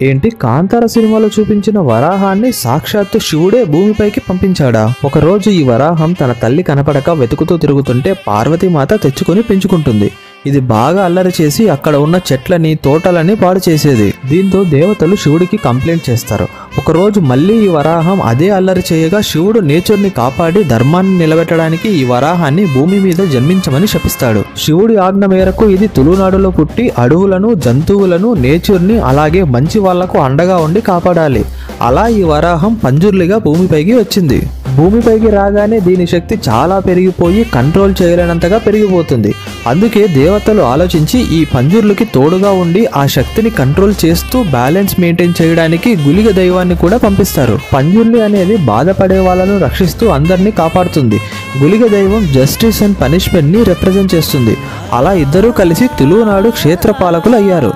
ఏంటి, కాంతార సినిమాలో చూపించిన వరాహాన్ని సాక్షాత్తు శివుడే భూమిపైకి పంపించాడా? ఒకరోజు ఈ వరాహం తన తల్లి కనపడక వెతుకుతూ తిరుగుతుంటే పార్వతీమాత తెచ్చుకొని పెంచుకుంటుంది. ఇది బాగా అల్లరి చేసి అక్కడ ఉన్న చెట్లని తోటలని పాడు చేసేది. దీంతో దేవతలు శివుడికి కంప్లైంట్ చేస్తారు. ఒకరోజు మళ్ళీ ఈ వరాహం అదే అల్లరి చేయగా శివుడు నేచర్ని కాపాడి ధర్మాన్ని నిలబెట్టడానికి ఈ వరాహాన్ని భూమి మీద జన్మించమని శపిస్తాడు. శివుడి ఆజ్ఞ మేరకు ఇది తులునాడులో పుట్టి అడవులను, జంతువులను, నేచర్ని అలాగే మంచి వాళ్లకు అండగా ఉండి కాపాడాలి. అలా ఈ వరాహం పంజుర్లిగా భూమిపైకి వచ్చింది. భూమిపైకి రాగానే దీని శక్తి చాలా పెరిగిపోయి కంట్రోల్ చేయలేనంతగా పెరిగిపోతుంది. అందుకే దేవతలు ఆలోచించి ఈ పంజుర్లకి తోడుగా ఉండి ఆ శక్తిని కంట్రోల్ చేస్తూ బ్యాలెన్స్ మెయింటైన్ చేయడానికి గుళిగ దైవాన్ని కూడా పంపిస్తారు. పంజుర్లి అనేది బాధపడే వాళ్ళను రక్షిస్తూ అందరినీ కాపాడుతుంది. గుళిగ దైవం జస్టిస్ అండ్ పనిష్మెంట్ ని రిప్రజెంట్ చేస్తుంది. అలా ఇద్దరూ కలిసి తులునాడు క్షేత్రపాలకులు అయ్యారు.